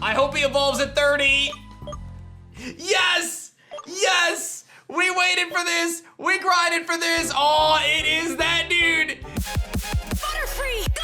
I hope he evolves at 30. Yes! Yes! We waited for this. We grinded for this. Oh, it is that dude. Butterfree, go!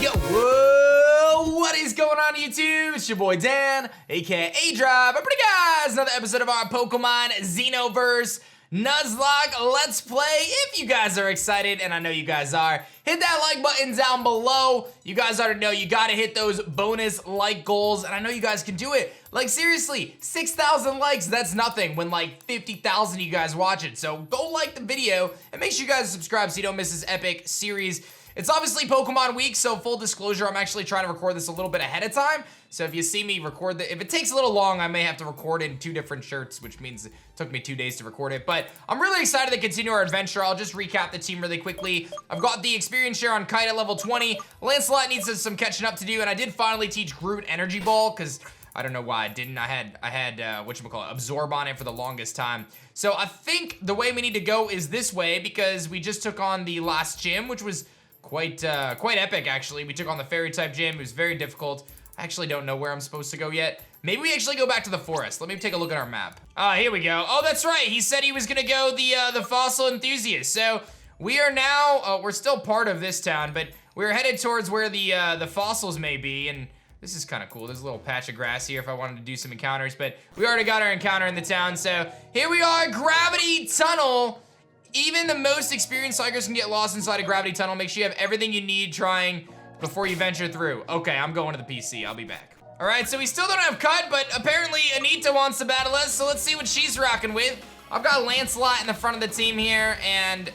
Yo, whoa, what is going on YouTube? It's your boy Dan, aka aDrive. I'm bringing you guys another episode of our Pokemon XENOVERSE Nuzlocke Let's Play. If you guys are excited, and I know you guys are, hit that like button down below. You guys already know you gotta hit those bonus like goals, and I know you guys can do it. Like seriously, 6,000 likes, that's nothing when like 50,000 of you guys watch it. So go like the video, and make sure you guys subscribe so you don't miss this epic series. It's obviously Pokemon week, so full disclosure, I'm actually trying to record this a little bit ahead of time. So if you see me record if it takes a little long, I may have to record in 2 different shirts, which means it took me 2 days to record it. But I'm really excited to continue our adventure. I'll just recap the team really quickly. I've got the experience share on Kite at level 20. Lancelot needs some catching up to do, and I did finally teach Groot Energy Ball, because I don't know why I didn't. I had whatchamacallit, Absorb on it for the longest time. So I think the way we need to go is this way, because we just took on the last gym, which was quite epic, actually. We took on the fairy type gym. It was very difficult. I actually don't know where I'm supposed to go yet. Maybe we actually go back to the forest. Let me take a look at our map. Here we go. Oh, that's right. He said he was gonna go the fossil enthusiast. So we are now, we're still part of this town, but we're headed towards where the fossils may be, and this is kind of cool. There's a little patch of grass here if I wanted to do some encounters, but we already got our encounter in the town. So here we are, Gravity Tunnel. Even the most experienced hikers can get lost inside a gravity tunnel. Make sure you have everything you need trying before you venture through. Okay, I'm going to the PC. I'll be back. All right, so we still don't have Cut, but apparently Anita wants to battle us, so let's see what she's rocking with. I've got Lancelot in the front of the team here, and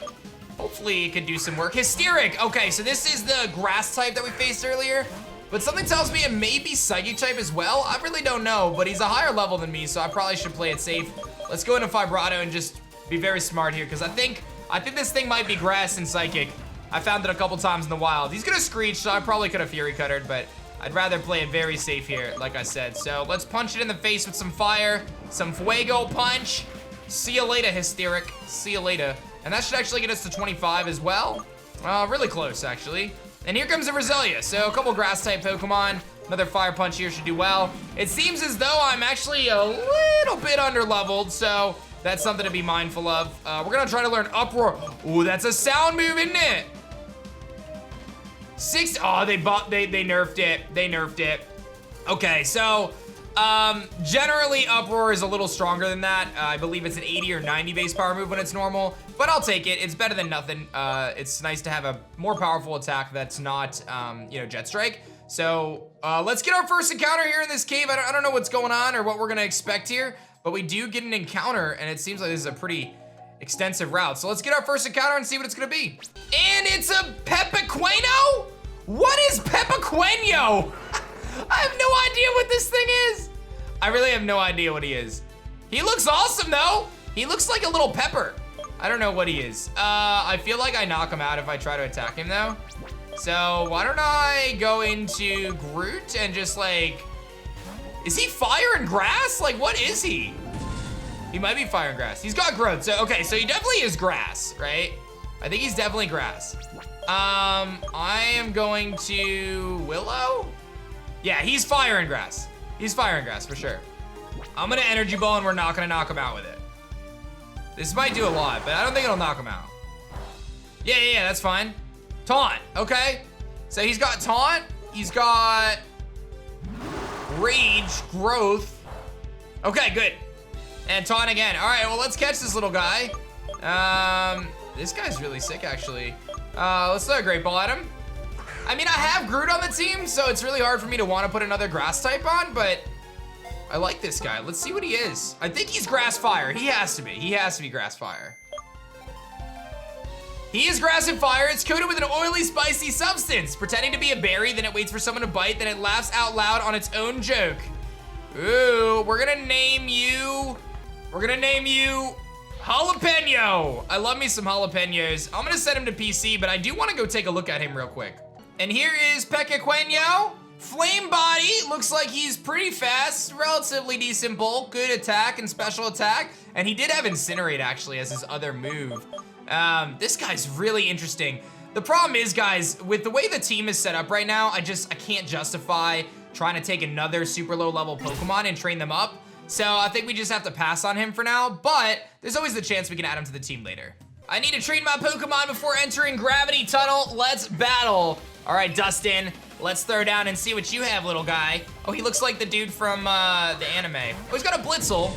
hopefully it could do some work. Hysteric. Okay, so this is the grass type that we faced earlier, but something tells me it may be Psychic type as well. I really don't know, but he's a higher level than me, so I probably should play it safe. Let's go into Vibrato and just be very smart here, because I think this thing might be grass and Psychic. I found it a couple times in the wild. He's gonna Screech, so I probably could have Fury Cuttered, but I'd rather play it very safe here, like I said. So let's punch it in the face with some fire, some Fuego Punch. See you later, Hysteric. See you later. And that should actually get us to 25 as well. Really close, actually. And here comes a Roselia. So a couple grass-type Pokemon. Another Fire Punch here should do well. It seems as though I'm actually a little bit under-leveled, so that's something to be mindful of. We're gonna try to learn Uproar. Ooh, that's a sound move, isn't it? Oh, they nerfed it. They nerfed it. Okay, so generally Uproar is a little stronger than that. I believe it's an 80 or 90 base power move when it's normal, but I'll take it. It's better than nothing. It's nice to have a more powerful attack that's not, you know, Jet Strike. So let's get our first encounter here in this cave. I don't know what's going on or what we're gonna expect here, but we do get an encounter, and it seems like this is a pretty extensive route. So let's get our first encounter and see what it's gonna be. And it's a Pepequeno? What is Pepequeno? I have no idea what this thing is. I really have no idea what he is. He looks awesome though. He looks like a little pepper. I don't know what he is. I feel like I knock him out if I try to attack him though. So why don't I go into Groot and just like, is he fire and grass? Like, what is he? He might be fire and grass. He's got growth, so okay, so he definitely is grass, right? I think he's definitely grass. I am going to Willow? Yeah, he's fire and grass. He's fire and grass for sure. I'm gonna Energy Ball and we're not gonna knock him out with it. This might do a lot, but I don't think it'll knock him out. Yeah, that's fine. Taunt, okay. So he's got Taunt, he's got Rage, Growth. Okay, good. And Taunt again. All right, well, let's catch this little guy. This guy's really sick, actually. Let's throw a Great Ball at him. I mean, I have Groot on the team, so it's really hard for me to want to put another grass type on, but I like this guy. Let's see what he is. I think he's Grass Fire. He has to be. He has to be Grass Fire. He is Grass and Fire. It's coated with an oily, spicy substance. Pretending to be a berry, then it waits for someone to bite, then it laughs out loud on its own joke. Ooh, we're gonna name you Jalapeno. I love me some jalapenos. I'm gonna set him to PC, but I do wanna go take a look at him real quick. And here is Pepequeno. Flame Body, looks like he's pretty fast, relatively decent bulk, good attack and special attack. And he did have Incinerate actually as his other move. This guy's really interesting. The problem is, guys, with the way the team is set up right now, I can't justify trying to take another super low level Pokemon and train them up. So I think we just have to pass on him for now, but there's always the chance we can add him to the team later. I need to train my Pokemon before entering Gravity Tunnel. Let's battle. All right, Dustin, let's throw down and see what you have, little guy. Oh, he looks like the dude from the anime. Oh, he's got a Blitzel.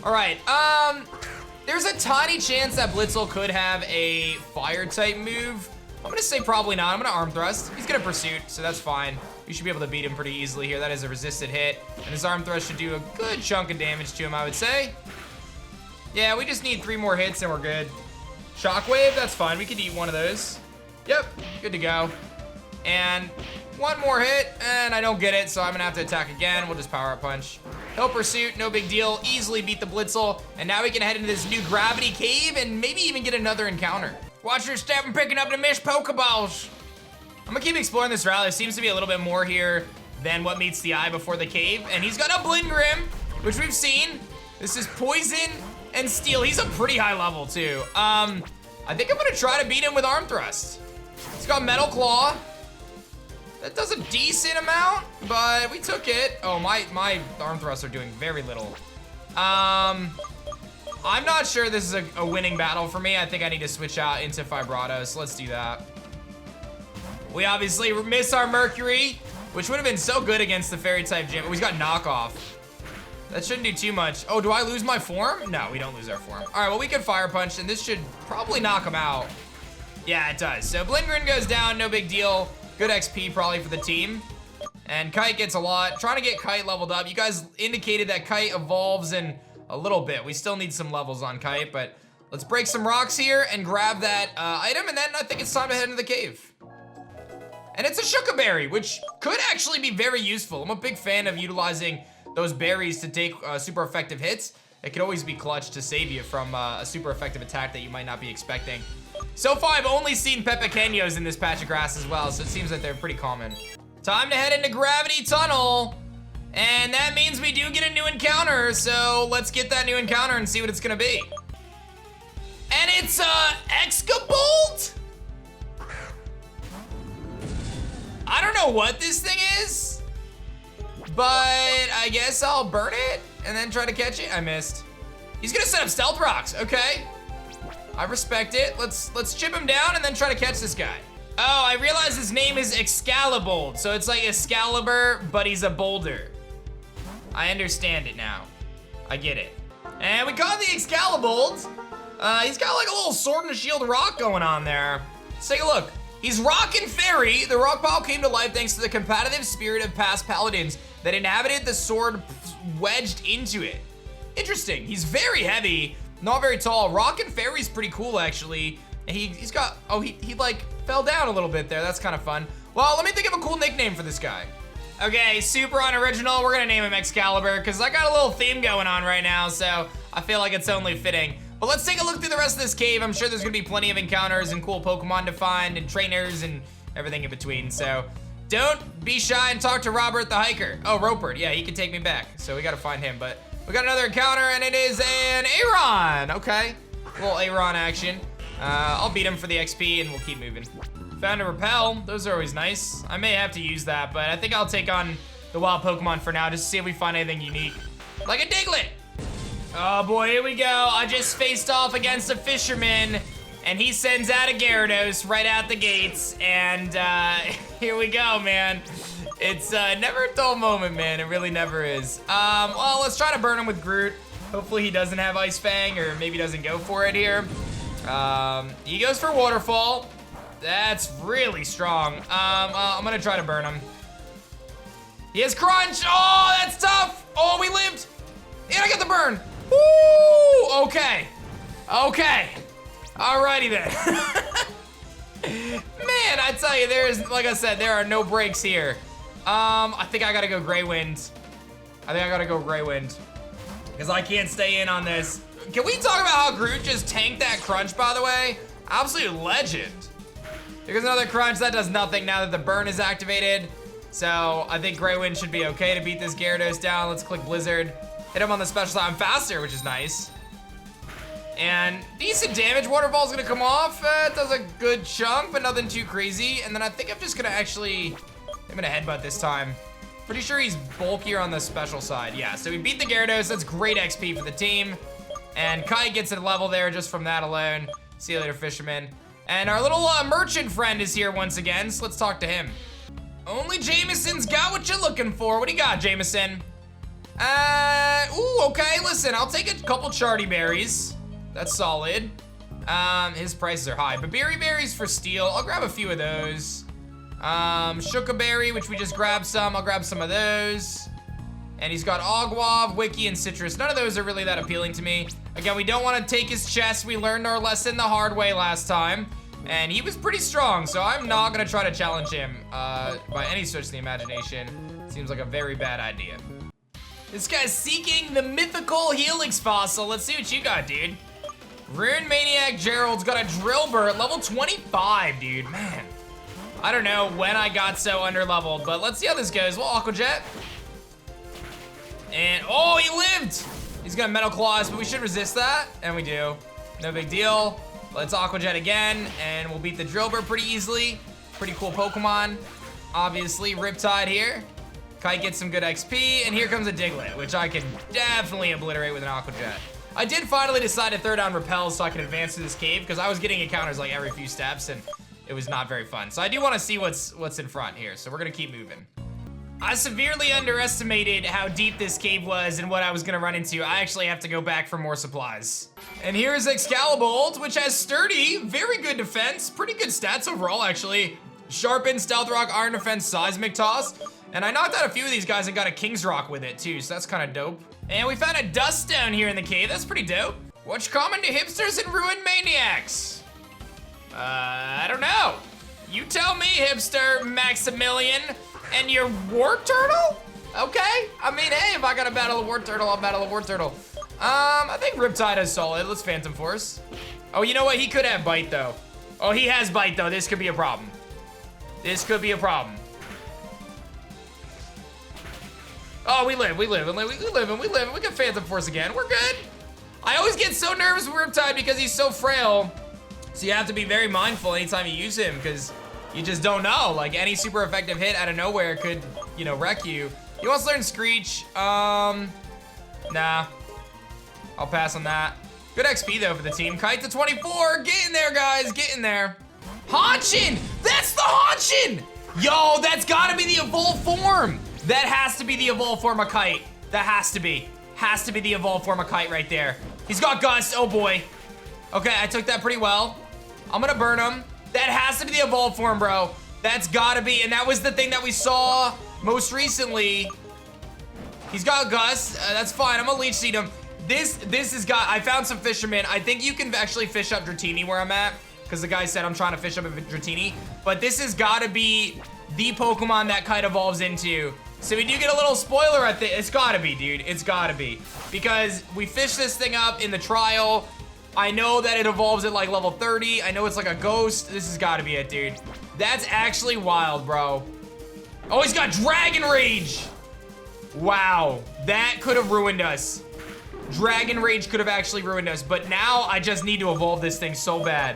All right, there's a tiny chance that Blitzel could have a fire type move. I'm gonna say probably not. I'm gonna Arm Thrust. He's gonna Pursuit, so that's fine. We should be able to beat him pretty easily here. That is a resisted hit, and his Arm Thrust should do a good chunk of damage to him, I would say. Yeah, we just need 3 more hits and we're good. Shockwave, that's fine. We could eat one of those. Yep, good to go. And 1 more hit, and I don't get it, so I'm gonna have to attack again. We'll just Power Up Punch. He'll Pursuit, no big deal. Easily beat the Blitzel, and now we can head into this new Gravity Cave and maybe even get another encounter. Watch your step and picking up the missed Pokeballs. I'm gonna keep exploring this route. There seems to be a little bit more here than what meets the eye before the cave. And he's got a Blingrim, which we've seen. This is Poison and Steel. He's a pretty high level too. I think I'm gonna try to beat him with Arm Thrust. He's got Metal Claw. That does a decent amount, but we took it. Oh, my Arm Thrusts are doing very little. I'm not sure this is a winning battle for me. I think I need to switch out into Vibrato, so let's do that. We obviously miss our Mercury, which would have been so good against the Fairy type gym. Oh, he's got Knockoff. That shouldn't do too much. Oh, do I lose my form? No, we don't lose our form. All right, well, we can Fire Punch, and this should probably knock him out. Yeah, it does. So Blingrin goes down, no big deal. Good XP probably for the team. And Kite gets a lot. Trying to get Kite leveled up. You guys indicated that Kite evolves in a little bit. We still need some levels on Kite, but let's break some rocks here and grab that item, and then I think it's time to head into the cave. And it's a Shuka Berry, which could actually be very useful. I'm a big fan of utilizing those berries to take super effective hits. It could always be clutch to save you from a super effective attack that you might not be expecting. So far, I've only seen Pepequenos in this patch of grass as well, so it seems like they're pretty common. Time to head into Gravity Tunnel. And that means we do get a new encounter, so let's get that new encounter and see what it's gonna be. And it's Excalibould? I don't know what this thing is, but I guess I'll burn it and then try to catch it. I missed. He's gonna set up Stealth Rocks, okay. I respect it. Let's chip him down and then try to catch this guy. Oh, I realize his name is Excalibould, so it's like Excalibur, but he's a boulder. I understand it now. I get it. And we caught the Excalibould. He's got like a little Sword and Shield rock going on there. Let's take a look. He's Rock and Fairy. The rock pile came to life thanks to the competitive spirit of past paladins that inhabited the sword wedged into it. Interesting. He's very heavy, not very tall. Rock and Fairy's pretty cool, actually. And he's got, oh, he like fell down a little bit there. That's kind of fun. Well, let me think of a cool nickname for this guy. Okay, super unoriginal. We're gonna name him Excalibur because I got a little theme going on right now, so I feel like it's only fitting. But let's take a look through the rest of this cave. I'm sure there's gonna be plenty of encounters and cool Pokemon to find and trainers and everything in between. So don't be shy and talk to Robert the hiker. Oh, Roper, yeah, he can take me back. So we gotta find him, but we got another encounter and it is an Aron. Okay, a little Aron action. I'll beat him for the XP and we'll keep moving. Found a Repel, those are always nice. I may have to use that, but I think I'll take on the wild Pokemon for now just to see if we find anything unique. Like a Diglett. Oh boy, here we go. I just faced off against a fisherman and he sends out a Gyarados right out the gates. And here we go, man. It's never a dull moment, man. It really never is. Well, let's try to burn him with Groot. Hopefully he doesn't have Ice Fang or maybe doesn't go for it here. He goes for Waterfall. That's really strong. I'm gonna try to burn him. He has Crunch. Oh, that's tough. Oh, we lived. And I got the burn. Woo! Okay. Okay. Alrighty then. Man, I tell you, there's, like I said, there are no breaks here. I think I gotta go Grey Wind. Because I can't stay in on this. Can we talk about how Groot just tanked that Crunch, by the way? Absolute legend. Here's another Crunch. That does nothing now that the burn is activated. So I think Grey Wind should be okay to beat this Gyarados down. Let's click Blizzard. Hit him on the special side. I'm faster, which is nice. And decent damage. Waterfall's gonna come off. It does a good chunk, but nothing too crazy. And then I think I'm just gonna actually, I'm gonna headbutt this time. Pretty sure he's bulkier on the special side. Yeah, so we beat the Gyarados. That's great XP for the team. And Kite gets a level there just from that alone. See you later, fisherman. And our little merchant friend is here once again, so let's talk to him. Only Jameson's got what you're looking for. What do you got, Jameson? Ooh, okay, listen, I'll take a couple Charty berries. That's solid. His prices are high, but berry berries for steel. I'll grab a few of those. Shuka berry, which we just grabbed some. I'll grab some of those. And he's got Ogwav, Wiki, and Citrus. None of those are really that appealing to me. Again, we don't want to take his chest. We learned our lesson the hard way last time. And he was pretty strong, so I'm not gonna try to challenge him by any stretch of the imagination. Seems like a very bad idea. This guy's seeking the mythical Helix fossil. Let's see what you got, dude. Rune Maniac Gerald's got a Drillbur at level 25, dude. Man, I don't know when I got so underleveled, but let's see how this goes. We'll Aqua Jet. And, oh, he lived! He's got Metal Claws, but we should resist that, and we do. No big deal. Let's Aqua Jet again, and we'll beat the Drillbur pretty easily. Pretty cool Pokemon. Obviously, Riptide here. Kite gets some good XP, and here comes a Diglett, which I can definitely obliterate with an Aqua Jet. I did finally decide to throw down Repels so I can advance through this cave, because I was getting encounters like every few steps, and it was not very fun. So I do want to see what's in front here, so we're gonna keep moving. I severely underestimated how deep this cave was and what I was gonna run into. I actually have to go back for more supplies. And here's Excalibould, which has sturdy, very good defense, pretty good stats overall, actually. Sharpen, Stealth Rock, Iron Defense, Seismic Toss. And I knocked out a few of these guys and got a King's Rock with it too, so that's kind of dope. And we found a Dust Stone here in the cave. That's pretty dope. What's common to hipsters and ruined maniacs? I don't know. You tell me, hipster Maximilian. And your War Turtle? Okay. I mean, hey, if I gotta battle a War Turtle, I'll battle a War Turtle. I think Riptide is solid. Let's Phantom Force. Oh, you know what? He could have Bite, though. Oh, he has Bite, though. This could be a problem. This could be a problem. Oh, we live. We can Phantom Force again. We're good. I always get so nervous with Riptide because he's so frail. So you have to be very mindful anytime you use him because you just don't know. Like, any super effective hit out of nowhere could, you know, wreck you. He wants to learn Screech. Nah. I'll pass on that. Good XP, though, for the team. Kite to 24. Get in there, guys. Get in there. Haunchen! That's the Haunchen! Yo, that's gotta be the evolved form. That has to be the evolved form of Kite. That has to be. Has to be the evolved form of Kite right there. He's got Gust. Oh, boy. Okay, I took that pretty well. I'm gonna burn him. That has to be the evolved form, bro. That's gotta be, and that was the thing that we saw most recently. He's got Gus, that's fine, I'm gonna Leech Seed him. This has got, I found some fishermen. I think you can actually fish up Dratini where I'm at, because the guy said I'm trying to fish up a Dratini, but this has gotta be the Pokemon that Kite evolves into. So we do get a little spoiler at the, it's gotta be, dude, it's gotta be. Because we fished this thing up in the trial. I know that it evolves at like level 30. I know it's like a ghost. This has got to be it, dude. That's actually wild, bro. Oh, he's got Dragon Rage. Wow, that could have ruined us. Dragon Rage could have actually ruined us, but now I just need to evolve this thing so bad.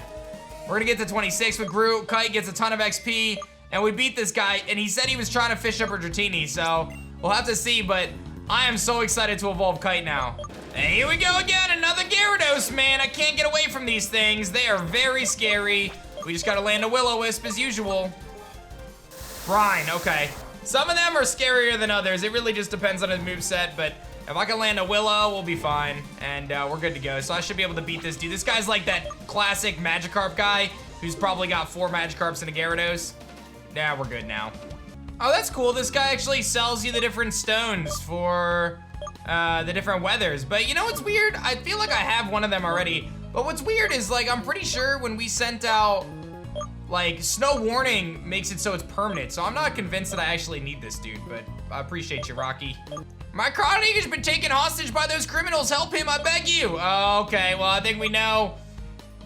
We're gonna get to 26 with Groot. Kite gets a ton of XP, and we beat this guy, and he said he was trying to fish up a Dratini, so we'll have to see, but I am so excited to evolve Kite now. And here we go again, another Gyarados, man. I can't get away from these things. They are very scary. We just gotta land a Will-O-Wisp as usual. Brine, okay. Some of them are scarier than others. It really just depends on his moveset, but if I can land a Willow, we'll be fine. And we're good to go. So I should be able to beat this dude. This guy's like that classic Magikarp guy who's probably got 4 Magikarps and a Gyarados. Yeah, we're good now. Oh, that's cool. This guy actually sells you the different stones for the different weathers. But you know what's weird? I feel like I have one of them already. But what's weird is, like, I'm pretty sure when we sent out, like, Snow Warning makes it so it's permanent. So I'm not convinced that I actually need this dude, but I appreciate you, Rocky. My colleague has been taken hostage by those criminals. Help him, I beg you. Okay, well, I think we know.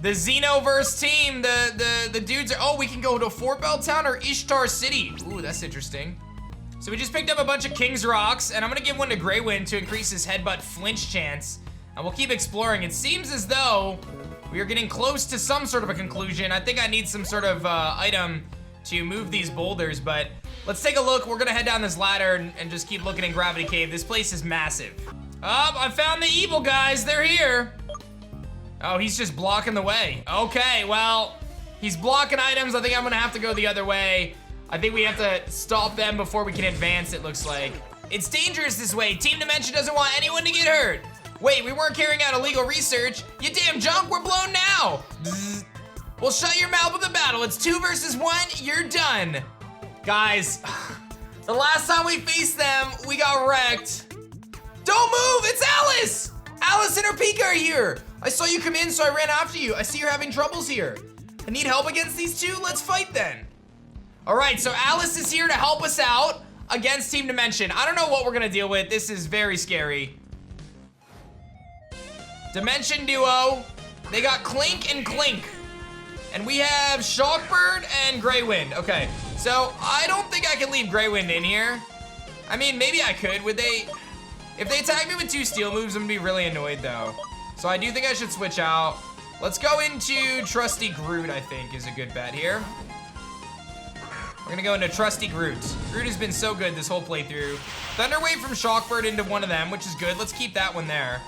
The XENOVERSE team, the dudes are, oh, we can go to Fort Bell Town or Ishtar City. Ooh, that's interesting. So we just picked up a bunch of King's Rocks, and I'm gonna give one to Greywind to increase his headbutt flinch chance. And we'll keep exploring. It seems as though we are getting close to some sort of a conclusion. I think I need some sort of item to move these boulders, but let's take a look. We're gonna head down this ladder and just keep looking in Gravity Cave. This place is massive. Oh, I found the evil guys. They're here. Oh, he's just blocking the way. Okay, well, he's blocking items. I think I'm gonna have to go the other way. I think we have to stop them before we can advance, it looks like. It's dangerous this way. Team Dimension doesn't want anyone to get hurt. Wait, we weren't carrying out illegal research. You damn junk, we're blown now. Bzz. Well, shut your mouth with the battle. It's 2 versus 1, you're done. Guys, the last time we faced them, we got wrecked. Don't move, it's Alice! Alice and her Pika are here. I saw you come in, so I ran after you. I see you're having troubles here. I need help against these two, let's fight then. All right, so Alice is here to help us out against Team Dimension. I don't know what we're gonna deal with. This is very scary. Dimension Duo, they got Clink and Clink. And we have Shockbird and Greywind. Okay, so I don't think I can leave Greywind in here. I mean, maybe I could. Would they? If they attack me with 2 steel moves, I'm gonna be really annoyed though. So I do think I should switch out. Let's go into Trusty Groot, I think is a good bet here. We're gonna go into Trusty Groot. Groot has been so good this whole playthrough. Thunder Wave from Shockbird into one of them, which is good. Let's keep that one there.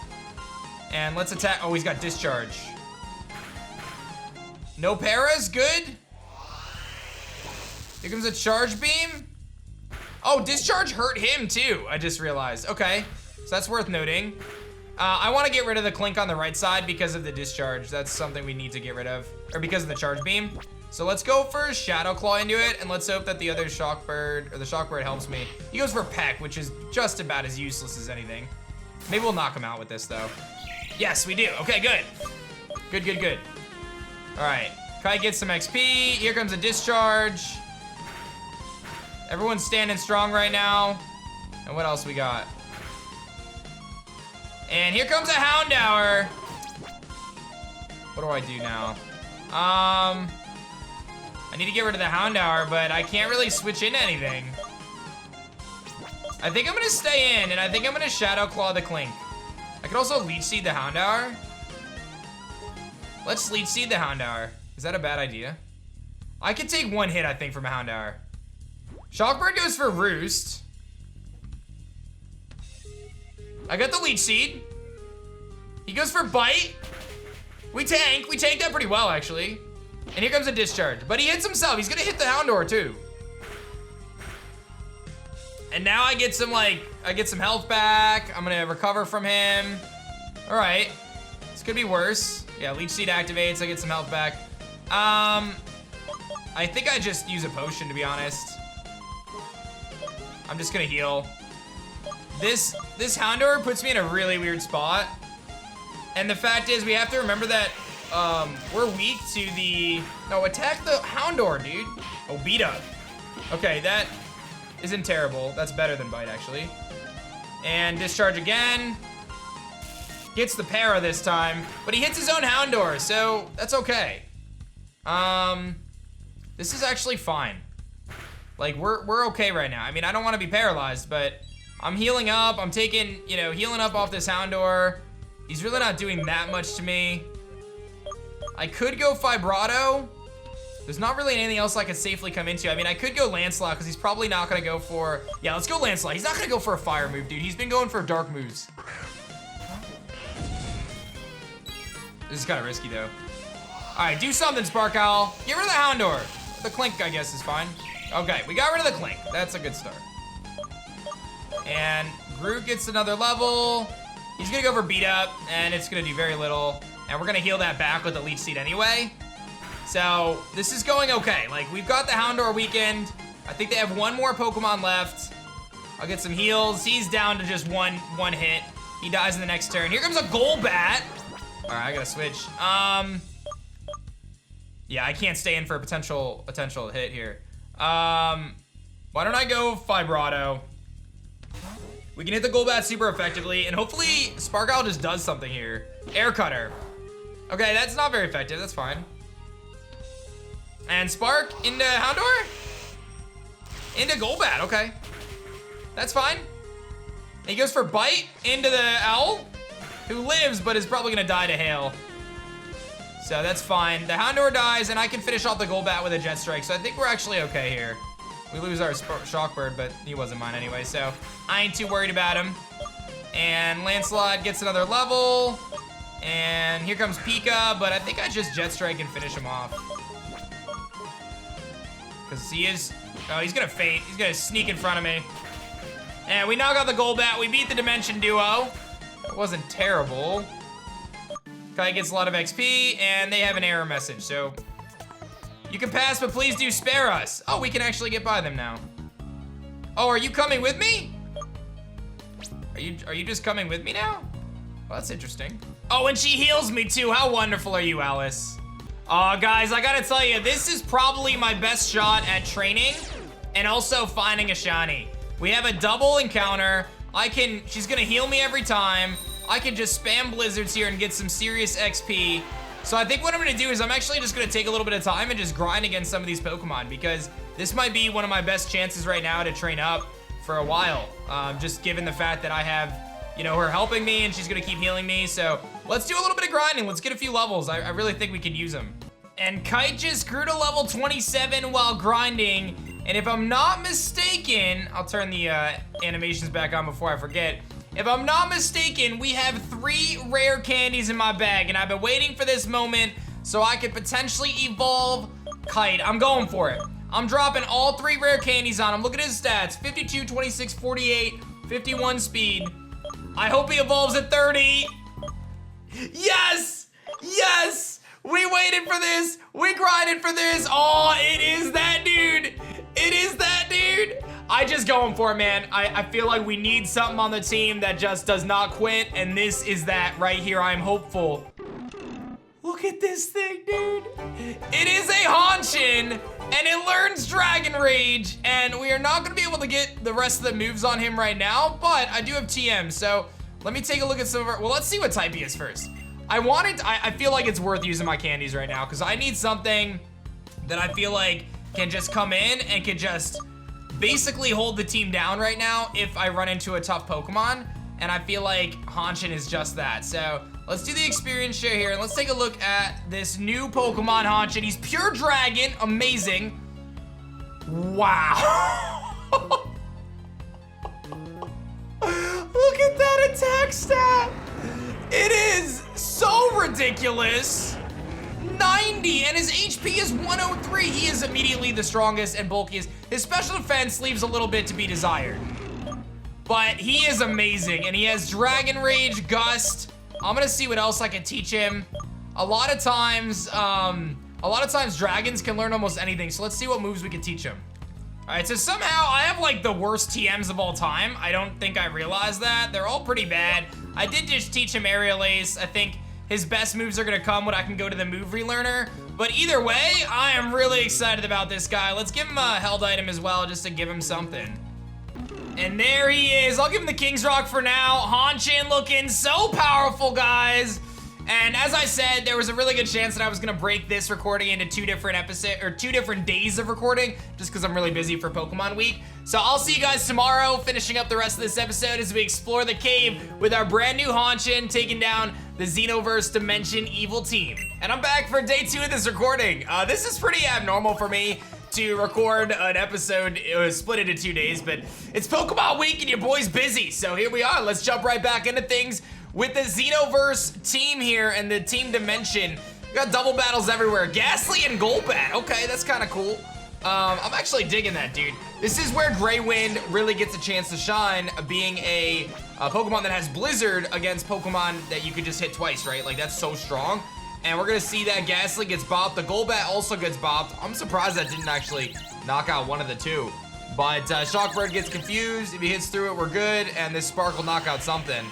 And let's attack, oh, he's got Discharge. No paras, good. Here comes a Charge Beam. Oh, Discharge hurt him too, I just realized. Okay, so that's worth noting. I wanna get rid of the Clink on the right side because of the Discharge. That's something we need to get rid of, or because of the Charge Beam. So let's go for Shadow Claw into it, and let's hope that the other Shockbird, or the Shockbird helps me. He goes for Peck, which is just about as useless as anything. Maybe we'll knock him out with this though. Yes, we do, okay, good. Good, good, good. All right, Kite gets some XP. Here comes a Discharge. Everyone's standing strong right now. And what else we got? And here comes a Houndour. What do I do now? I need to get rid of the Houndour, but I can't really switch into anything. I think I'm gonna stay in, and I think I'm gonna Shadow Claw the Clink. I could also Leech Seed the Houndour. Let's Leech Seed the Houndour. Is that a bad idea? I could take 1 hit, I think, from a Houndour. Shockbird goes for Roost. I got the Leech Seed. He goes for Bite. We tanked that pretty well, actually. And here comes a Discharge, but he hits himself. He's gonna hit the Houndour too. And now I get some health back. I'm gonna recover from him. All right, this could be worse. Yeah, Leech Seed activates, I get some health back. I think I just use a potion, to be honest. I'm just gonna heal. This Houndour puts me in a really weird spot. And the fact is, we have to remember that we're weak to the, no, attack the Houndour, dude. Oh, beat up. Okay, that isn't terrible. That's better than Bite, actually. And Discharge again. Gets the para this time, but he hits his own Houndour, so that's okay. This is actually fine. Like, we're okay right now. I mean, I don't want to be paralyzed, but I'm healing up. I'm taking, you know, healing up off this Houndour. He's really not doing that much to me. I could go Vibrato. There's not really anything else I could safely come into. I mean, I could go Lancelot, because he's probably not going to go for... Yeah, let's go Lancelot. He's not going to go for a fire move, dude. He's been going for dark moves. This is kind of risky, though. All right, do something, Spark Owl. Get rid of the Houndour. The Clink, I guess, is fine. Okay, we got rid of the Clink. That's a good start. And Groot gets another level. He's going to go for Beat Up, and it's going to do very little. And we're going to heal that back with the Leech Seed anyway. So this is going okay. Like, we've got the Houndour weakened. I think they have 1 more Pokemon left. I'll get some heals. He's down to just one hit. He dies in the next turn. Here comes a Golbat. All right, I gotta switch. Yeah, I can't stay in for a potential hit here. Why don't I go Vibrato? We can hit the Golbat super effectively, and hopefully Sparkle just does something here. Air Cutter. Okay, that's not very effective. That's fine. And Spark into Houndour? Into Golbat, okay. That's fine. He goes for Bite into the Owl. who lives but is probably gonna die to hail. So that's fine. The Houndour dies, and I can finish off the Golbat with a Jet Strike, so I think we're actually okay here. We lose our Shockbird, but he wasn't mine anyway, so I ain't too worried about him. And Lancelot gets another level. And here comes Pika, but I think I just Jet Strike and finish him off. Because he is... Oh, he's gonna faint. He's gonna sneak in front of me. And we knock out the Golbat. We beat the Dimension Duo. It wasn't terrible. Kite gets a lot of XP, and they have an error message, so... You can pass, but please do spare us. Oh, we can actually get by them now. Oh, are you coming with me? Are you just coming with me now? Well, that's interesting. Oh, and she heals me too. How wonderful are you, Alice? Guys, I gotta tell you, this is probably my best shot at training and also finding a shiny. We have a double encounter. She's gonna heal me every time. I can just spam blizzards here and get some serious XP. So I think what I'm gonna do is I'm actually just gonna take a little bit of time and just grind against some of these Pokemon, because this might be one of my best chances right now to train up for a while. Just given the fact that I have, you know, her helping me and she's gonna keep healing me. So let's do a little bit of grinding. Let's get a few levels. I really think we can use them. And Kite just grew to level 27 while grinding. And if I'm not mistaken, I'll turn the animations back on before I forget. If I'm not mistaken, we have 3 rare candies in my bag, and I've been waiting for this moment so I could potentially evolve Kite. I'm going for it. I'm dropping all 3 rare candies on him. Look at his stats: 52, 26, 48, 51 speed. I hope he evolves at 30. Yes! Yes! We waited for this. We grinded for this. Oh, it is that dude. It is that dude. I just going for it, man. I feel like we need something on the team that just does not quit, and this is that right here. I'm hopeful. Look at this thing, dude. It is a Hanshin, and it learns Dragon Rage, and we are not gonna be able to get the rest of the moves on him right now, but I do have TM, so let me take a look at some of our, well, let's see what type he is first. I feel like it's worth using my candies right now, because I need something that I feel like can just come in and can just basically hold the team down right now if I run into a tough Pokemon, and I feel like Hanshin is just that. So let's do the experience share here, and let's take a look at this new Pokemon Hanshin. He's pure dragon, amazing. Wow. Look at that attack stat. It is so ridiculous. 90, and his HP is 103. He is immediately the strongest and bulkiest. His special defense leaves a little bit to be desired, but he is amazing, and he has Dragon Rage, Gust. I'm gonna see what else I can teach him. A lot of times dragons can learn almost anything, so let's see what moves we can teach him. All right, so somehow I have like the worst TMs of all time. I don't think I realized that. They're all pretty bad. I did just teach him Aerial Ace. I think his best moves are gonna come when I can go to the move relearner. But either way, I am really excited about this guy. Let's give him a held item as well, just to give him something. And there he is. I'll give him the King's Rock for now. Hanshin looking so powerful, guys. And as I said, there was a really good chance that I was gonna break this recording into 2 different episodes, or 2 different days of recording, just because I'm really busy for Pokemon Week. So I'll see you guys tomorrow, finishing up the rest of this episode as we explore the cave with our brand new Hanshin, taking down the Xenoverse Dimension Evil team. And I'm back for day 2 of this recording. This is pretty abnormal for me to record an episode. It was split into 2 days, but it's Pokemon Week and your boy's busy. So here we are. Let's jump right back into things with the Xenoverse team here and the Team Dimension. We got double battles everywhere. Ghastly and Golbat. Okay, that's kind of cool. I'm actually digging that, dude. This is where Grey Wind really gets a chance to shine, being a Pokemon that has Blizzard against Pokemon that you could just hit twice, right? Like, that's so strong. And we're gonna see that Ghastly gets bopped. The Golbat also gets bopped. I'm surprised that didn't actually knock out one of the 2. But Shockbird gets confused. If he hits through it, we're good. And this Spark will knock out something.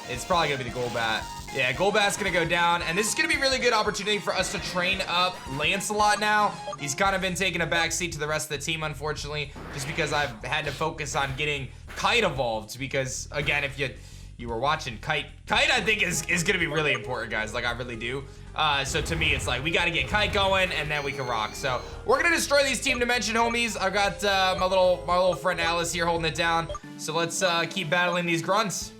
It's probably gonna be the Golbat. Yeah, Golbat's gonna go down, and this is gonna be a really good opportunity for us to train up Lancelot now. He's kind of been taking a backseat to the rest of the team, unfortunately, just because I've had to focus on getting Kite evolved, because, again, if you were watching, Kite I think is gonna be really important, guys. Like, I really do. So to me, it's like, we gotta get Kite going, and then we can rock. So we're gonna destroy these Team Dimension homies. I've got my little friend Alice here holding it down. So let's keep battling these grunts.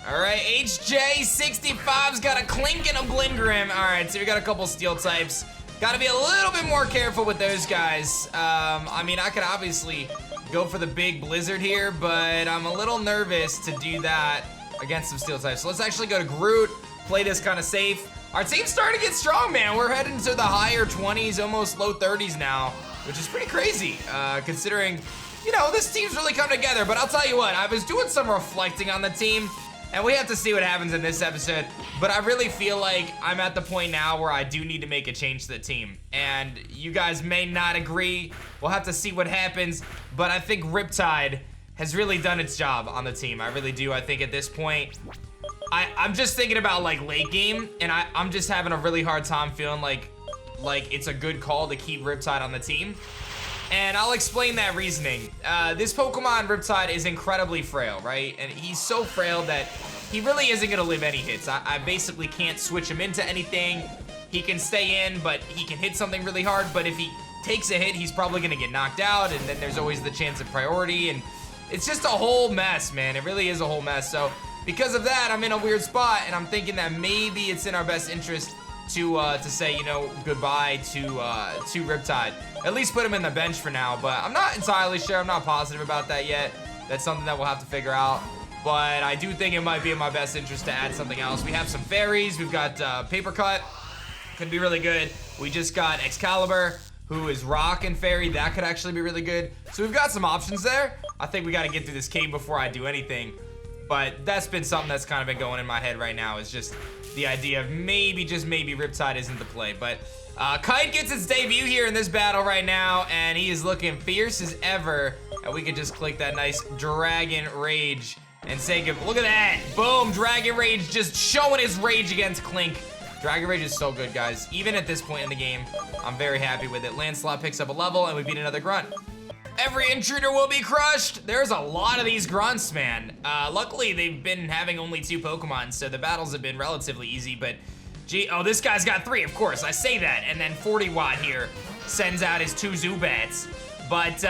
All right, HJ65's got a Clink and a Blingrim. All right, so we got a couple steel types. Gotta be a little bit more careful with those guys. I mean, I could obviously go for the big Blizzard here, but I'm a little nervous to do that against some steel types. So let's actually go to Groot, play this kind of safe. Our team's starting to get strong, man. We're heading to the higher 20s, almost low 30s now, which is pretty crazy, considering, you know, this team's really come together. But I'll tell you what, I was doing some reflecting on the team, and we have to see what happens in this episode. But I really feel like I'm at the point now where I do need to make a change to the team. And you guys may not agree. We'll have to see what happens. But I think Riptide has really done its job on the team. I really do. I think at this point, I'm just thinking about like late game, and I'm just having a really hard time feeling like it's a good call to keep Riptide on the team. And I'll explain that reasoning. This Pokemon, Riptide, is incredibly frail, right? And he's so frail that he really isn't gonna live any hits. I basically can't switch him into anything. He can stay in, but he can hit something really hard. But if he takes a hit, he's probably gonna get knocked out, and then there's always the chance of priority. And it's just a whole mess, man. It really is a whole mess. So because of that, I'm in a weird spot, and I'm thinking that maybe it's in our best interest to say, you know, goodbye to Riptide. At least put him in the bench for now, but I'm not entirely sure. I'm not positive about that yet. That's something that we'll have to figure out. But I do think it might be in my best interest to add something else. We have some fairies. We've got Paper Cut. Could be really good. We just got Excalibour, who is rock and fairy. That could actually be really good. So we've got some options there. I think we got to get through this cave before I do anything. But that's been something that's kind of been going in my head right now, is just the idea of maybe, just maybe, Riptide isn't the play. But Kite gets its debut here in this battle right now, and he is looking fierce as ever. And we could just click that nice Dragon Rage and say good. Look at that. Boom, Dragon Rage just showing his rage against Clink. Dragon Rage is so good, guys. Even at this point in the game, I'm very happy with it. Lancelot picks up a level, and we beat another Grunt. Every intruder will be crushed. There's a lot of these grunts, man. Luckily, they've been having only 2 Pokemon, so the battles have been relatively easy, but gee, oh, this guy's got 3, of course, I say that. And then 40 Watt here sends out his 2 Zubats. But,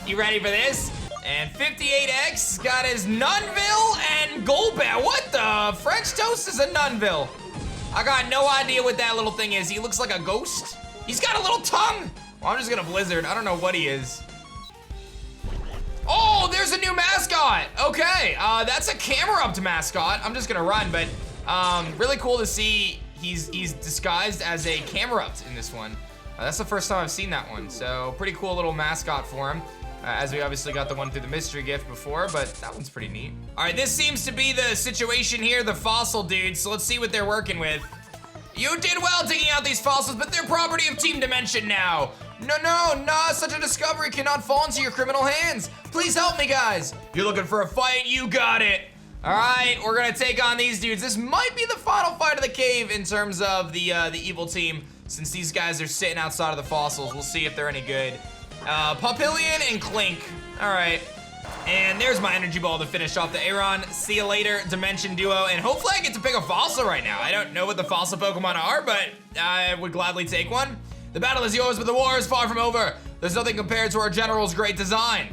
you ready for this? And 58X got his Nunville and Golbat. What the? French Toast is a Nunville. I got no idea what that little thing is. He looks like a ghost. He's got a little tongue. Well, I'm just gonna Blizzard. I don't know what he is. Oh, there's a new mascot. Okay, that's a Camerupt mascot. I'm just gonna run, but really cool to see he's disguised as a Camerupt in this one. That's the first time I've seen that one, so pretty cool little mascot for him. As we obviously got the one through the mystery gift before, but that one's pretty neat. All right, this seems to be the situation here, the fossil dudes, so let's see what they're working with. You did well digging out these fossils, but they're property of Team Dimension now. No, such a discovery cannot fall into your criminal hands. Please help me, guys. You're looking for a fight? You got it. All right, we're gonna take on these dudes. This might be the final fight of the cave in terms of the evil team, since these guys are sitting outside of the fossils. We'll see if they're any good. Papillion and Clink. All right, and there's my energy ball to finish off the Aeron. See you later, Dimension Duo, and hopefully I get to pick a fossil right now. I don't know what the fossil Pokemon are, but I would gladly take one. The battle is yours, but the war is far from over. There's nothing compared to our general's great design.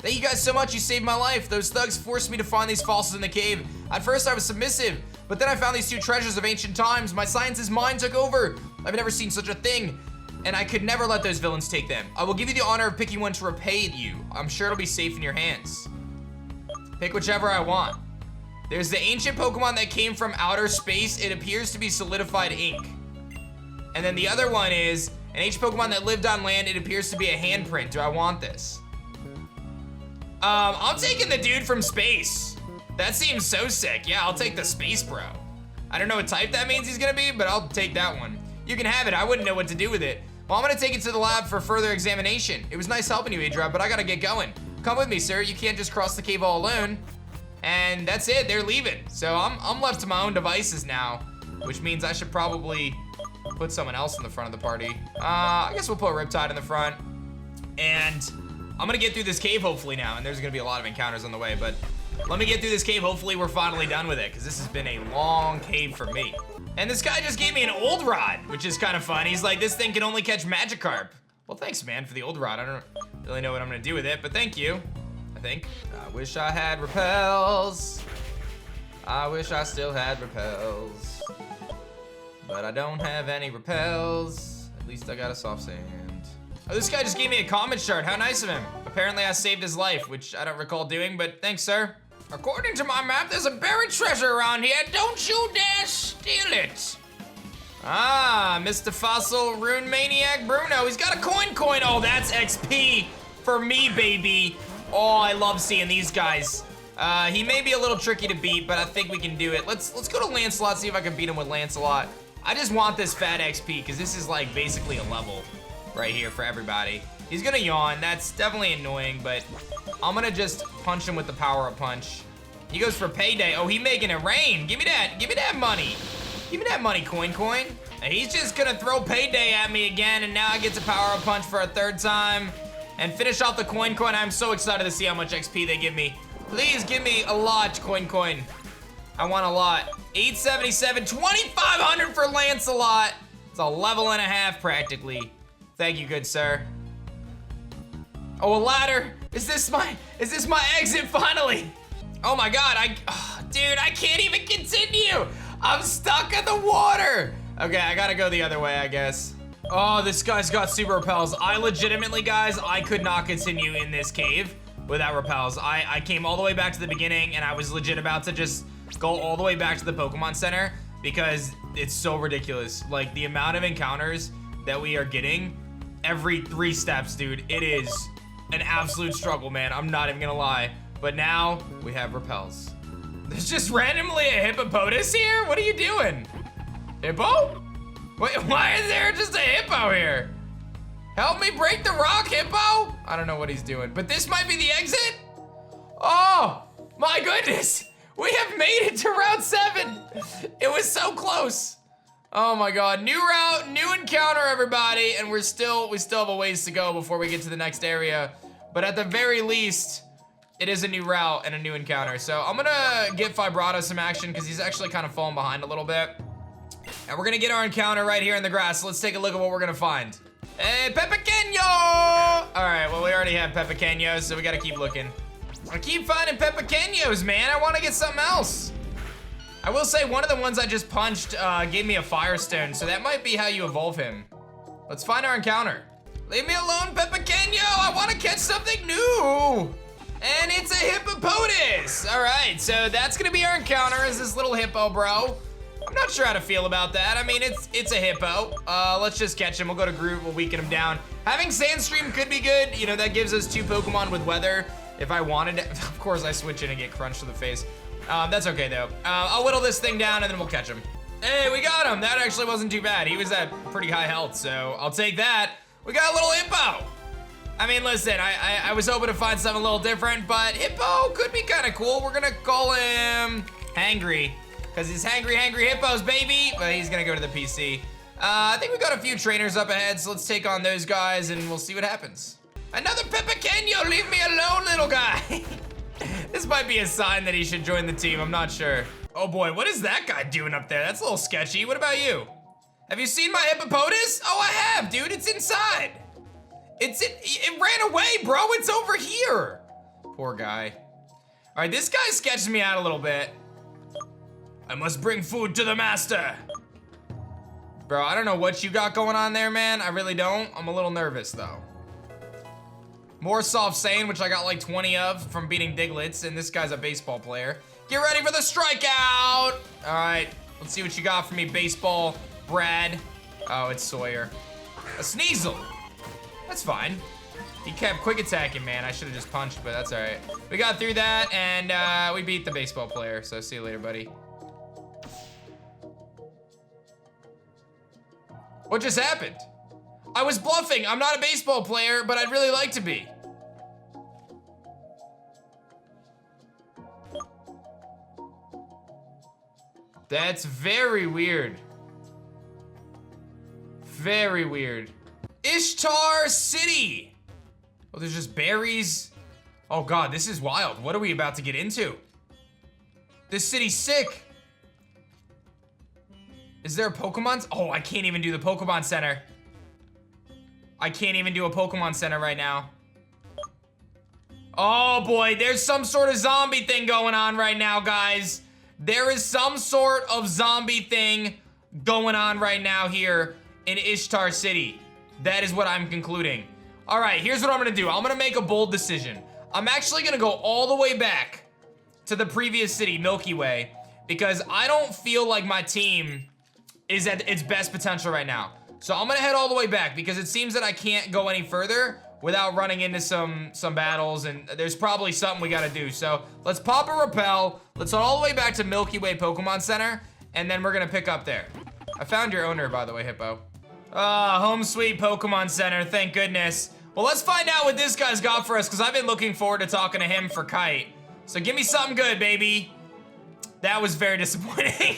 Thank you guys so much, you saved my life. Those thugs forced me to find these fossils in the cave. At first I was submissive, but then I found these 2 treasures of ancient times. My science's mind took over. I've never seen such a thing, and I could never let those villains take them. I will give you the honor of picking one to repay you. I'm sure it'll be safe in your hands. Pick whichever I want. There's the ancient Pokemon that came from outer space. It appears to be solidified ink. And then the other one is an ancient Pokemon that lived on land. It appears to be a handprint. Do I want this? I'm taking the dude from space. That seems so sick. Yeah, I'll take the Space Bro. I don't know what type that means he's gonna be, but I'll take that one. You can have it. I wouldn't know what to do with it. Well, I'm gonna take it to the lab for further examination. It was nice helping you, aDrive, but I gotta get going. Come with me, sir. You can't just cross the cave all alone. And that's it. They're leaving. So I'm left to my own devices now, which means I should probably put someone else in the front of the party. I guess we'll put Riptide in the front. And I'm gonna get through this cave hopefully now, and there's gonna be a lot of encounters on the way, but let me get through this cave. Hopefully we're finally done with it, because this has been a long cave for me. And this guy just gave me an old rod, which is kind of fun. He's like, this thing can only catch Magikarp. Well, thanks, man, for the old rod. I don't really know what I'm gonna do with it, but thank you. think. I wish I had repels. I wish I still had repels. But I don't have any repels. At least I got a soft sand. Oh, this guy just gave me a comment shard. How nice of him. Apparently I saved his life, which I don't recall doing, but thanks, sir. According to my map, there's a buried treasure around here. Don't you dare steal it. Ah, Mr. Fossil Rune Maniac Bruno. He's got a coin. Oh, that's XP for me, baby. Oh, I love seeing these guys. He may be a little tricky to beat, but I think we can do it. Let's go to Lancelot, see if I can beat him with Lancelot. I just want this fat XP, because this is like basically a level right here for everybody. He's gonna yawn. That's definitely annoying, but I'm gonna just punch him with the power-up punch. He goes for payday. Oh, he making it rain. Give me that. Give me that money. Give me that money, coin. And he's just gonna throw payday at me again, and now I get to power-up punch for a third time and finish off the coin. I'm so excited to see how much XP they give me. Please give me a lot, coin. I want a lot. 877, 2,500 for Lancelot. It's a level and a half practically. Thank you, good sir. Oh, a ladder. Is this my exit finally? Oh my God, dude, I can't even continue. I'm stuck in the water. Okay, I gotta go the other way, I guess. Oh, this guy's got super repels. I legitimately, guys, I could not continue in this cave without repels. I came all the way back to the beginning and I was legit about to just go all the way back to the Pokemon Center because it's so ridiculous. Like the amount of encounters that we are getting every 3 steps, dude. It is an absolute struggle, man. I'm not even gonna lie. But now we have repels. There's just randomly a hippopotamus here? What are you doing? Hippo? Wait, why is there just a hippo here? Help me break the rock, hippo? I don't know what he's doing, but this might be the exit? Oh, my goodness. We have made it to Route 7. It was so close. Oh my God, new route, new encounter, everybody. And we still have a ways to go before we get to the next area. But at the very least, it is a new route and a new encounter. So I'm gonna give Vibrato some action because he's actually kind of falling behind a little bit. And we're gonna get our encounter right here in the grass. So let's take a look at what we're gonna find. Hey, Pepequeno! All right, well, we already have Pepequenos, so we gotta keep looking. I keep finding Pepequenos, man. I wanna get something else. I will say one of the ones I just punched gave me a Firestone, so that might be how you evolve him. Let's find our encounter. Leave me alone, Pepequeno. I wanna catch something new. And it's a hippopotamus. All right, so that's gonna be our encounter, is this little hippo, bro. I'm not sure how to feel about that. I mean, it's a hippo. Let's just catch him. We'll go to Groot, we'll weaken him down. Having Sandstream could be good. You know, that gives us 2 Pokemon with weather. If I wanted to, of course I switch in and get crunched to the face. That's okay though. I'll whittle this thing down and then we'll catch him. Hey, we got him. That actually wasn't too bad. He was at pretty high health, so I'll take that. We got a little hippo. I mean, listen, I was hoping to find something a little different, but hippo could be kind of cool. We're gonna call him Hangry, because he's hangry hippos, baby. But he's gonna go to the PC. I think we got a few trainers up ahead, so let's take on those guys and we'll see what happens. Another Pepequeno, leave me alone, little guy. This might be a sign that he should join the team, I'm not sure. Oh boy, what is that guy doing up there? That's a little sketchy. What about you? Have you seen my hippopotamus? Oh, I have, dude, it's inside. It ran away, bro, it's over here. Poor guy. All right, this guy sketched me out a little bit. I must bring food to the master. Bro, I don't know what you got going on there, man. I really don't. I'm a little nervous, though. More soft sand, which I got like 20 of from beating Diglets, and this guy's a baseball player. Get ready for the strikeout. All right, let's see what you got for me, baseball, Brad. Oh, it's Sawyer. A Sneasel. That's fine. He kept quick attacking, man. I should have just punched, but that's all right. We got through that, and we beat the baseball player, so see you later, buddy. What just happened? I was bluffing. I'm not a baseball player, but I'd really like to be. That's very weird. Very weird. Ishtar City. Oh, there's just berries. Oh God, this is wild. What are we about to get into? This city's sick. Is there a Pokemon? Oh, I can't even do the Pokemon Center. I can't even do a Pokemon Center right now. Oh boy, there's some sort of zombie thing going on right now, guys. There is some sort of zombie thing going on right now here in Ishtar City. That is what I'm concluding. All right, here's what I'm gonna do. I'm gonna make a bold decision. I'm actually gonna go all the way back to the previous city, Milky Way, because I don't feel like my team is at its best potential right now. So I'm gonna head all the way back because it seems that I can't go any further without running into some battles, and there's probably something we gotta do. So let's pop a rappel. Let's head all the way back to Milky Way Pokemon Center, and then we're gonna pick up there. I found your owner, by the way, Hippo. Ah, home sweet Pokemon Center, thank goodness. Well, let's find out what this guy's got for us, because I've been looking forward to talking to him for Kite. So give me something good, baby. That was very disappointing.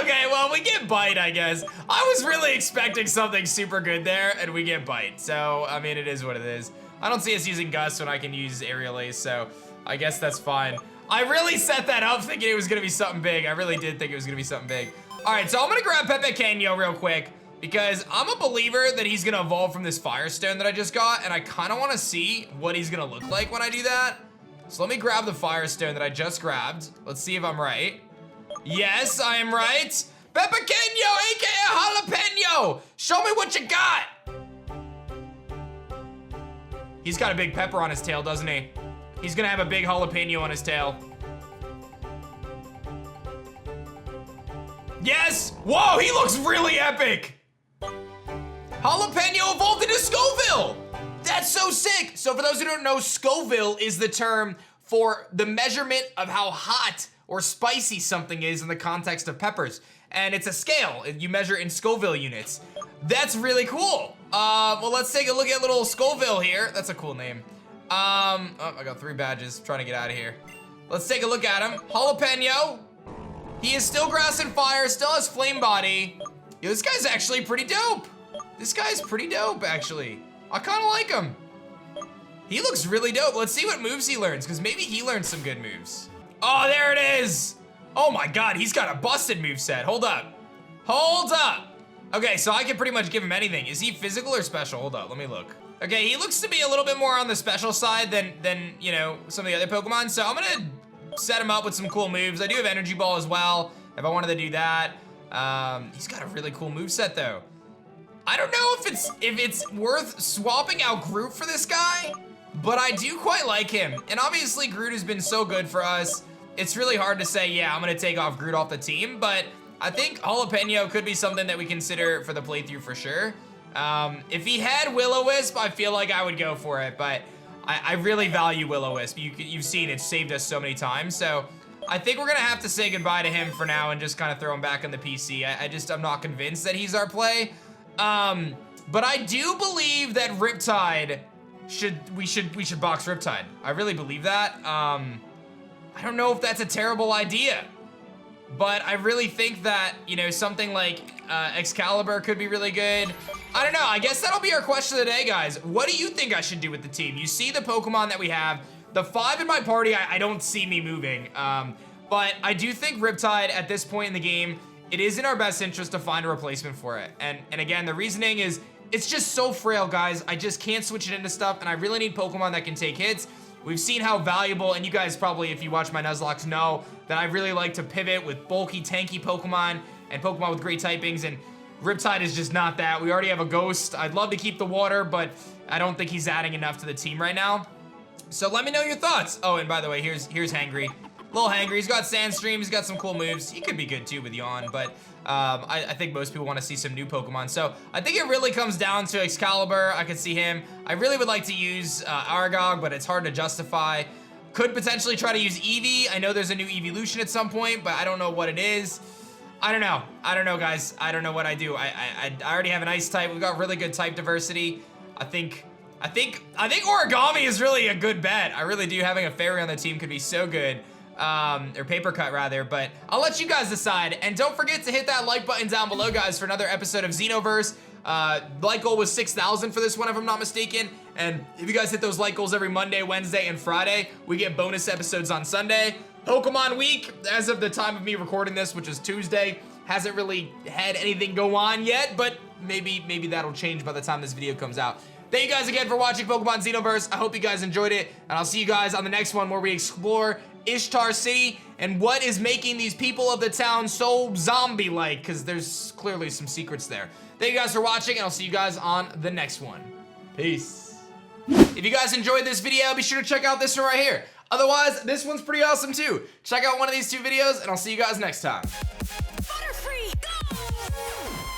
Okay, well, we get Bite, I guess. I was really expecting something super good there, and we get Bite. So, I mean, it is what it is. I don't see us using Gust when I can use Aerial Ace, so I guess that's fine. I really set that up thinking it was gonna be something big. I really did think it was gonna be something big. All right, so I'm gonna grab Pepequeno real quick because I'm a believer that he's gonna evolve from this Firestone that I just got, and I kinda wanna see what he's gonna look like when I do that. So let me grab the Firestone that I just grabbed. Let's see if I'm right. Yes, I am right. Pepequeno, aka Jalapeno. Show me what you got. He's got a big pepper on his tail, doesn't he? He's gonna have a big jalapeno on his tail. Yes! Whoa, he looks really epic! Jalapeno evolved into Scoville! That's so sick! So for those who don't know, Scoville is the term for the measurement of how hot or spicy something is in the context of peppers. And it's a scale. You measure in Scoville units. That's really cool. Well, let's take a look at little Scoville here. That's a cool name. Oh, I got 3 badges. Trying to get out of here. Let's take a look at him. Jalapeno. He is still grass and fire, still has flame body. Yo, this guy's actually pretty dope. This guy's pretty dope, actually. I kind of like him. He looks really dope. Let's see what moves he learns, because maybe he learns some good moves. Oh, there it is. Oh my God, he's got a busted moveset. Hold up. Hold up. Okay, so I can pretty much give him anything. Is he physical or special? Hold up, let me look. Okay, he looks to be a little bit more on the special side than you know, some of the other Pokemon. So I'm gonna set him up with some cool moves. I do have Energy Ball as well, if I wanted to do that. He's got a really cool moveset though. I don't know if it's worth swapping out Groot for this guy, but I do quite like him. And obviously Groot has been so good for us. It's really hard to say, yeah, I'm gonna take off Groot off the team, but I think Jalapeno could be something that we consider for the playthrough for sure. If he had Will-O-Wisp, I feel like I would go for it, but I really value Will-O-Wisp. You've seen it saved us so many times, so I think we're gonna have to say goodbye to him for now and just kind of throw him back in the PC. I'm not convinced that he's our play. But I do believe that Riptide we should box Riptide. I really believe that. I don't know if that's a terrible idea, but I really think that, you know, something like Excalibould could be really good. I don't know, I guess that'll be our question of the day, guys. What do you think I should do with the team? You see the Pokemon that we have. The 5 in my party, I don't see me moving. But I do think Riptide at this point in the game, it is in our best interest to find a replacement for it. And again, the reasoning is, it's just so frail, guys. I just can't switch it into stuff, and I really need Pokemon that can take hits. We've seen how valuable, and you guys probably, if you watch my Nuzlocks, know that I really like to pivot with bulky, tanky Pokemon and Pokemon with great typings, and Riptide is just not that. We already have a Ghost. I'd love to keep the Water, but I don't think he's adding enough to the team right now. So let me know your thoughts. Oh, and by the way, here's Hangry. Little Hangry, he's got Sandstream, he's got some cool moves. He could be good too with Yawn, but I think most people want to see some new Pokemon. So I think it really comes down to Excalibould. I could see him. I really would like to use Aragog, but it's hard to justify. Could potentially try to use Eevee. I know there's a new evolution at some point, but I don't know what it is. I don't know. I don't know, guys. I don't know what I do. I already have an Ice type. We've got really good type diversity. I think Origami is really a good bet. I really do. Having a Fairy on the team could be so good. Or Paper Cut rather, but I'll let you guys decide. And don't forget to hit that like button down below, guys, for another episode of XENOVERSE. Like goal was 6,000 for this one, if I'm not mistaken. And if you guys hit those like goals every Monday, Wednesday, and Friday, we get bonus episodes on Sunday. Pokemon Week, as of the time of me recording this, which is Tuesday, hasn't really had anything go on yet, but maybe that'll change by the time this video comes out. Thank you guys again for watching Pokemon Xenoverse. I hope you guys enjoyed it, and I'll see you guys on the next one where we explore Ishtar City and what is making these people of the town so zombie-like, because there's clearly some secrets there. Thank you guys for watching, and I'll see you guys on the next one. Peace. If you guys enjoyed this video, be sure to check out this one right here. Otherwise, this one's pretty awesome too. Check out one of these two videos, and I'll see you guys next time. Butterfree, go!